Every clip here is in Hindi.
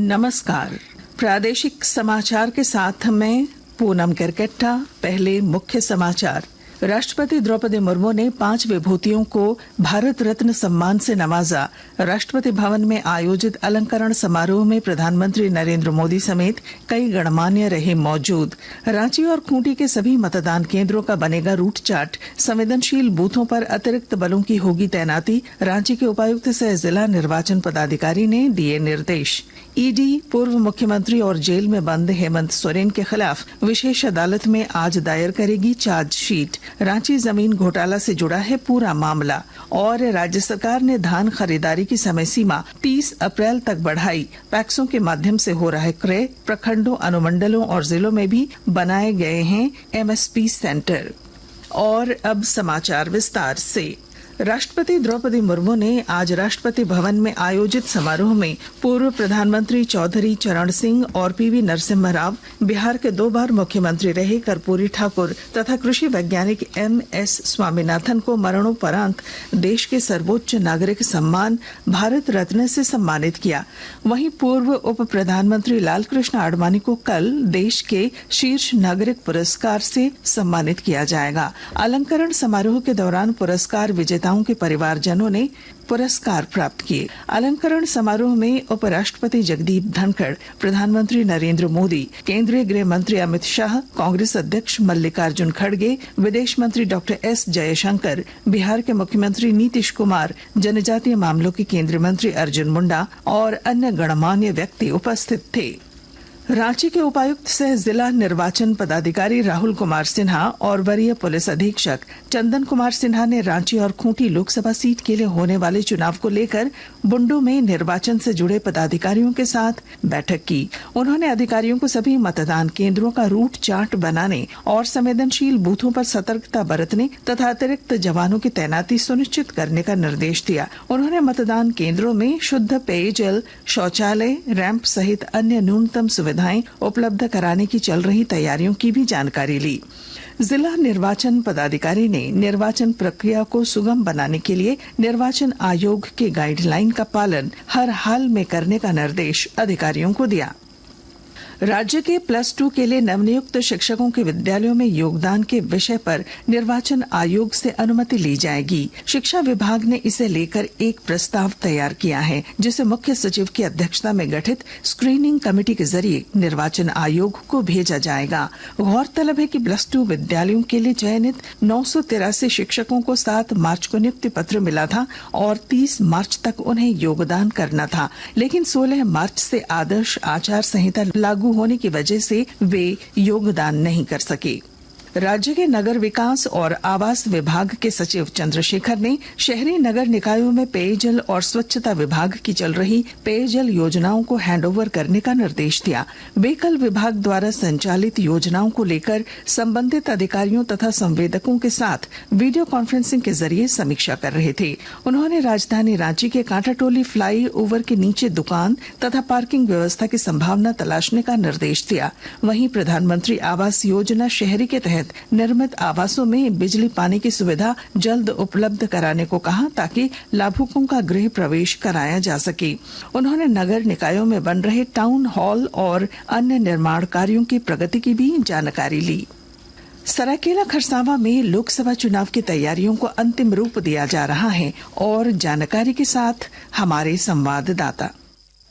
नमस्कार। प्रादेशिक समाचार के साथ मैं पूनम करकेट्टा। पहले मुख्य समाचार। राष्ट्रपति द्रौपदी मुर्मू ने 5 विभूतियों को भारत रत्न सम्मान से नवाजा। राष्ट्रपति भवन में आयोजित अलंकरण समारोह में प्रधानमंत्री नरेंद्र मोदी समेत कई गणमान्य रहे मौजूद। रांची और खूंटी के सभी मतदान केंद्रों का बनेगा रूट चार्ट। संवेदनशील बूथों पर अतिरिक्त बलों की होगी तैनाती। रांची के उपायुक्त सह जिला निर्वाचन पदाधिकारी ने दिए निर्देश। ईडी पूर्व मुख्यमंत्री और जेल में बंद हेमंत सोरेन के खिलाफ विशेष अदालत में आज दायर करेगी चार्जशीट। रांची जमीन घोटाला से जुड़ा है पूरा मामला। और राज्य सरकार ने धान खरीदारी की समय सीमा 30 अप्रैल तक बढ़ाई। पैक्सों के माध्यम से हो रहा है क्रय। प्रखंडों, अनुमंडलों और जिलों में भी बनाए गए हैं एमएसपी सेंटर। और अब समाचार विस्तार से। राष्ट्रपति द्रौपदी मुर्मू ने आज राष्ट्रपति भवन में आयोजित समारोह में पूर्व प्रधानमंत्री चौधरी चरण सिंह और पीवी नरसिम्हा राव, बिहार के 2 बार मुख्यमंत्री रहे कर्पूरी ठाकुर तथा कृषि वैज्ञानिक एमएस स्वामीनाथन को मरणोपरांत देश के सर्वोच्च नागरिक सम्मान भारत रत्न से सम्मानित किया। वहीं पूर्व उप प्रधानमंत्री लालकृष्ण आडवाणी को कल देश के शीर्ष नागरिक पुरस्कार से सम्मानित किया जाएगा। अलंकरण समारोह के दौरान पुरस्कार विजेताओं के परिवारजनों ने पुरस्कार प्राप्त किए। अलंकरण समारोह में उपराष्ट्रपति जगदीप धनखड़, प्रधानमंत्री नरेंद्र मोदी, केंद्रीय गृह मंत्री अमित शाह, कांग्रेस अध्यक्ष मल्लिकार्जुन खड़गे, विदेश मंत्री डॉक्टर एस जयशंकर, बिहार के मुख्यमंत्री नीतीश कुमार, जनजातीय मामलों के केंद्रीय मंत्री अर्जुन मुंडा और अन्य गणमान्य व्यक्ति उपस्थित थे। रांची के उपायुक्त सह जिला निर्वाचन पदाधिकारी राहुल कुमार सिन्हा और वरीय पुलिस अधीक्षक चंदन कुमार सिन्हा ने रांची और खूंटी लोकसभा सीट के लिए होने वाले चुनाव को लेकर बुंडू में निर्वाचन से जुड़े पदाधिकारियों के साथ बैठक की। उन्होंने अधिकारियों को सभी मतदान केंद्रों का रूट चार्ट बनाने और संवेदनशील बूथों पर सतर्कता बरतने तथा अतिरिक्त जवानों की तैनाती सुनिश्चित करने का निर्देश दिया। उन्होंने मतदान केंद्रों में शुद्ध पेयजल, शौचालय, रैंप सहित अन्य न्यूनतम सुविधाएं उपलब्ध कराने की चल रही तैयारियों की भी जानकारी ली। जिला निर्वाचन पदाधिकारी ने निर्वाचन प्रक्रिया को सुगम बनाने के लिए निर्वाचन आयोग के गाइडलाइन का पालन हर हाल में करने का निर्देश अधिकारियों को दिया। राज्य के +2 के लिए नवनियुक्त शिक्षकों के विद्यालयों में योगदान के विषय पर निर्वाचन आयोग से अनुमति ली जाएगी। शिक्षा विभाग ने इसे लेकर एक प्रस्ताव तैयार किया है, जिसे मुख्य सचिव की अध्यक्षता में गठित स्क्रीनिंग कमेटी के जरिए निर्वाचन आयोग को भेजा जाएगा। गौरतलब है कि +2 विद्यालयों के लिए चयनित 983 शिक्षकों को 7 मार्च को नियुक्ति पत्र मिला था और 30 मार्च तक उन्हें योगदान करना था, लेकिन 16 मार्च से आदर्श आचार संहिता लागू होने की वजह से वे योगदान नहीं कर सके। राज्य के नगर विकास और आवास विभाग के सचिव चंद्रशेखर ने शहरी नगर निकायों में पेयजल और स्वच्छता विभाग की चल रही पेयजल योजनाओं को हैंडओवर करने का निर्देश दिया। वे कल विभाग द्वारा संचालित योजनाओं को लेकर संबंधित अधिकारियों तथा संवेदकों के साथ वीडियो कॉन्फ्रेंसिंग के जरिए समीक्षा कर रहे थे। उन्होंने राजधानी रांची के कांटाटोली फ्लाई ओवर के नीचे दुकान तथा पार्किंग व्यवस्था की संभावना तलाशने का निर्देश दिया। वहीं प्रधानमंत्री आवास योजना शहरी के तहत निर्मित आवासों में बिजली पानी की सुविधा जल्द उपलब्ध कराने को कहा, ताकि लाभुकों का गृह प्रवेश कराया जा सके। उन्होंने नगर निकायों में बन रहे टाउन हॉल और अन्य निर्माण कार्यों की प्रगति की भी जानकारी ली। सरायकेला खरसावां में लोकसभा चुनाव की तैयारियों को अंतिम रूप दिया जा रहा है और जानकारी के साथ हमारे संवाददाता।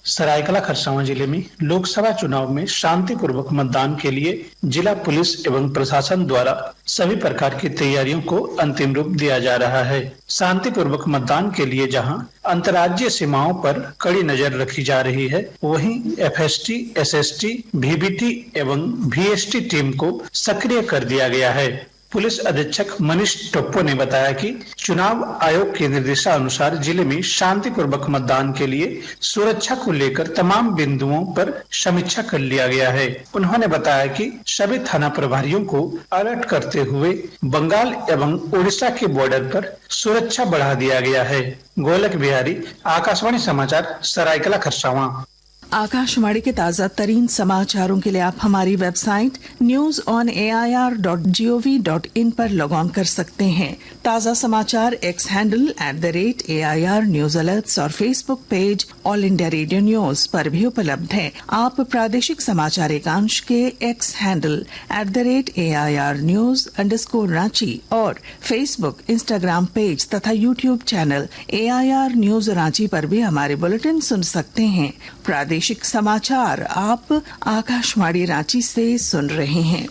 सरायकेला खरसावां जिले में लोकसभा चुनाव में शांतिपूर्वक मतदान के लिए जिला पुलिस एवं प्रशासन द्वारा सभी प्रकार की तैयारियों को अंतिम रूप दिया जा रहा है। शांतिपूर्वक मतदान के लिए जहां अंतर्राज्यीय सीमाओं पर कड़ी नजर रखी जा रही है, वहीं एफएसटी, एसएसटी, वीबीटी एवं वीएसटी टीम को सक्रिय कर दिया गया है। पुलिस अधीक्षक मनीष टोप्पो ने बताया कि चुनाव आयोग के निर्देशानुसार जिले में शांतिपूर्वक मतदान के लिए सुरक्षा को लेकर तमाम बिंदुओं पर समीक्षा कर लिया गया है। उन्होंने बताया कि सभी थाना प्रभारियों को अलर्ट करते हुए बंगाल एवं उड़ीसा के बॉर्डर पर सुरक्षा बढ़ा दिया गया है। गोलक बिहारी, आकाशवाणी समाचार, सरायकेला खरसावां। आकाशवाणी के ताजा तरीन समाचारों के लिए आप हमारी वेबसाइट news.air.gov.in पर लॉग ऑन कर सकते हैं। ताजा समाचार X handle @AIR news alerts और Facebook page All India Radio news पर भी उपलब्ध हैं। आप प्रादेशिक समाचार एकांश के एक्स हैंडल @AIR news_रांची और फेसबुक, इंस्टाग्राम पेज तथा YouTube channel AIR news Ranchi पर भी हमारे बुलेटिन सुन सकते हैं। प्रादेशिक समाचार आप आकाशवाणी रांची से सुन रहे हैं।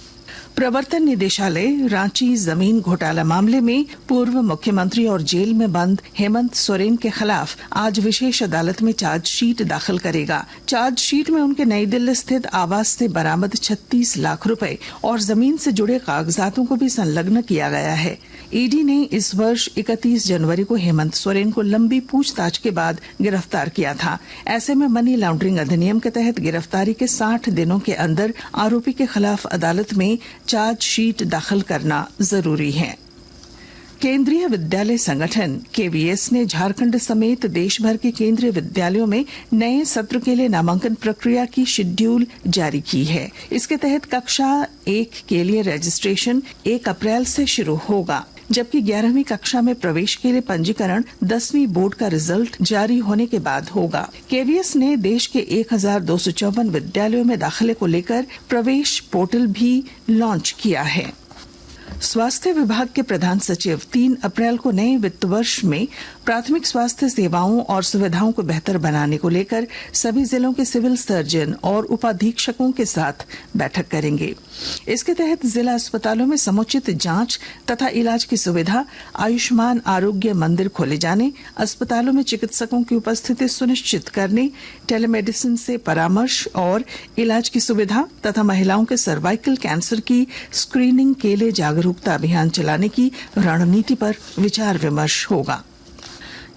प्रवर्तन निदेशालय रांची जमीन घोटाला मामले में पूर्व मुख्यमंत्री और जेल में बंद हेमंत सोरेन के खिलाफ आज विशेष अदालत में चार्जशीट दाखिल करेगा। चार्जशीट में उनके नई दिल्ली स्थित आवास से बरामद 36 लाख रुपए और जमीन से जुड़े कागजातों को भी संलग्न किया गया है। ईडी ने इस वर्ष 31 जनवरी को हेमंत सोरेन को लंबी पूछताछ के बाद गिरफ्तार किया था। ऐसे में मनी लॉन्ड्रिंग अधिनियम के तहत गिरफ्तारी के 60 दिनों के अंदर आरोपी के खिलाफ अदालत में चार्जशीट दाखिल करना जरूरी है। केंद्रीय विद्यालय संगठन KVS ने झारखंड समेत देश भर के केंद्रीय विद्यालयों में नए सत्र के लिए नामांकन प्रक्रिया की शेड्यूल जारी की है। इसके तहत कक्षा 1 के लिए रजिस्ट्रेशन 1 अप्रैल से शुरू होगा, जबकि 11वीं कक्षा में प्रवेश के लिए पंजीकरण 10वीं बोर्ड का रिजल्ट जारी होने के बाद होगा। KVS ने देश के 1254 विद्यालयों में दाखिले को लेकर प्रवेश पोर्टल भी लॉन्च किया है। स्वास्थ्य विभाग के प्रधान सचिव 3 अप्रैल को नए वित्त वर्ष में प्राथमिक स्वास्थ्य सेवाओं और सुविधाओं को बेहतर बनाने को लेकर सभी जिलों के सिविल सर्जन और उपाधीक्षकों के साथ बैठक करेंगे। इसके तहत जिला अस्पतालों में समुचित जांच तथा इलाज की सुविधा, आयुष्मान आरोग्य मंदिर खोले जाने, अस्पतालों में चिकित्सकों की उपस्थिति सुनिश्चित करने, टेलीमेडिसिन से परामर्श और इलाज की सुविधा तथा महिलाओं के सर्वाइकल कैंसर की स्क्रीनिंग के लिए जागरूकता अभियान चलाने की रणनीति पर विचार विमर्श होगा।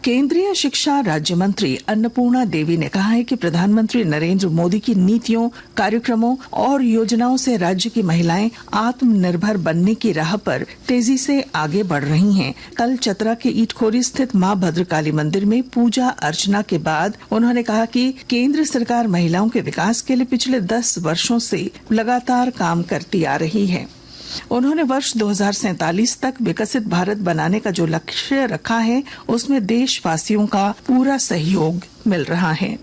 केंद्रीय शिक्षा राज्य मंत्री अन्नपूर्णा देवी ने कहा है कि प्रधानमंत्री नरेंद्र मोदी की नीतियों, कार्यक्रमों और योजनाओं से राज्य की महिलाएं आत्मनिर्भर बनने की राह पर तेजी से आगे बढ़ रही हैं। कल चतरा के ईटखोरी स्थित मां भद्रकाली मंदिर में पूजा अर्चना के बाद उन्होंने कहा कि केंद्र सरकार महिलाओं के विकास के लिए पिछले 10 वर्षों से लगातार काम करती आ रही है। उन्होंने वर्ष 2047 तक विकसित भारत बनाने का जो लक्ष्य रखा है, उसमें देशवासियों का पूरा सहयोग मिल रहा है।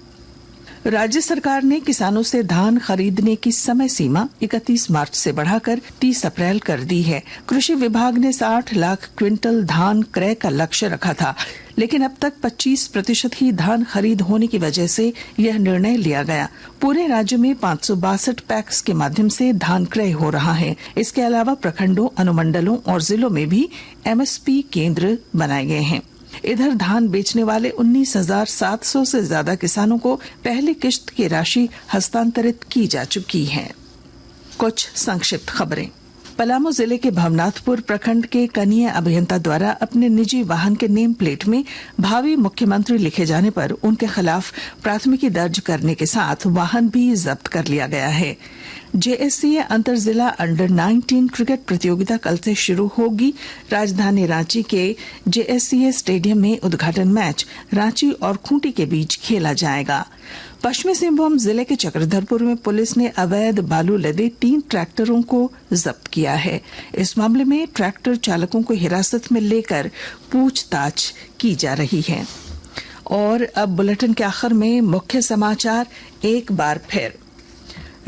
राज्य सरकार ने किसानों से धान खरीदने की समय सीमा 31 मार्च से बढ़ाकर 30 अप्रैल कर दी है। कृषि विभाग ने 60 लाख क्विंटल धान क्रय का लक्ष्य रखा था, लेकिन अब तक 25% ही धान खरीद होने की वजह से यह निर्णय लिया गया। पूरे राज्य में 562 पैक्स के माध्यम से धान क्रय हो रहा है। इसके अलावा प्रखंडों, अनुमंडलों और जिलों में भी MSP केंद्र बनाए गए हैं। इधर धान बेचने वाले 19,700 से ज्यादा किसानों को पहली किश्त की राशि हस्तांतरित की जा चुकी है। कुछ संक्षिप्त खबरें। पलामू जिले के भवनाथपुर प्रखंड के कनीय अभियंता द्वारा अपने निजी वाहन के नेम प्लेट में भावी मुख्यमंत्री लिखे जाने पर उनके खिलाफ प्राथमिकी दर्ज करने के साथ वाहन भी जब्त कर लिया गया है। JSCA अंतर जिला अंडर 19 क्रिकेट प्रतियोगिता कल से शुरू होगी। राजधानी रांची के JSCA स्टेडियम में उद्घाटन मैच रांची और खूंटी के बीच खेला जाएगा। पश्चिमी सिंहभूम जिले के चक्रधरपुर में पुलिस ने अवैध बालू लदे 3 ट्रैक्टरों को जब्त किया है। इस मामले में ट्रैक्टर चालकों को हिरासत में लेकर पूछताछ की जा रही है। और अब बुलेटिन के आखिर में मुख्य समाचार एक बार फिर।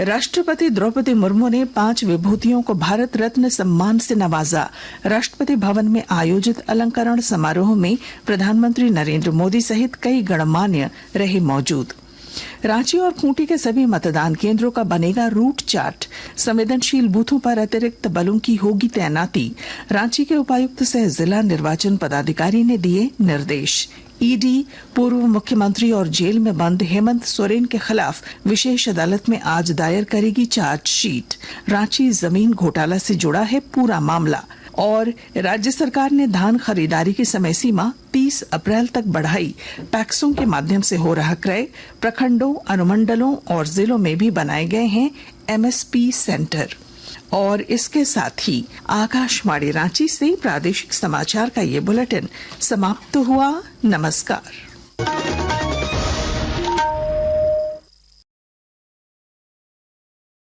राष्ट्रपति द्रौपदी मुर्मू ने 5 विभूतियों को भारत रत्न सम्मान से नवाजा। राष्ट्रपति भवन में आयोजित अलंकरण समारोह में प्रधानमंत्री नरेंद्र मोदी सहित कई गणमान्य रहे मौजूद। रांची और खूंटी के सभी मतदान केंद्रों का बनेगा रूट चार्ट। संवेदनशील बूथों पर अतिरिक्त बलों की होगी तैनाती। रांची के उपायुक्त सह जिला निर्वाचन पदाधिकारी ने दिए निर्देश। ईडी पूर्व मुख्यमंत्री और जेल में बंद हेमंत सोरेन के खिलाफ विशेष अदालत में आज दायर करेगी चार्जशीट। रांची जमीन घोटाला से जुड़ा है पूरा मामला। और राज्य सरकार ने धान खरीदारी की समय सीमा 30 अप्रैल तक बढ़ाई। पैक्सों के माध्यम से हो रहा क्रय। प्रखंडों, अनुमंडलों और जिलों में भी बनाए गए हैं MSP सेंटर। और इसके साथ ही आकाशवाणी रांची से प्रादेशिक समाचार का ये बुलेटिन समाप्त हुआ। नमस्कार।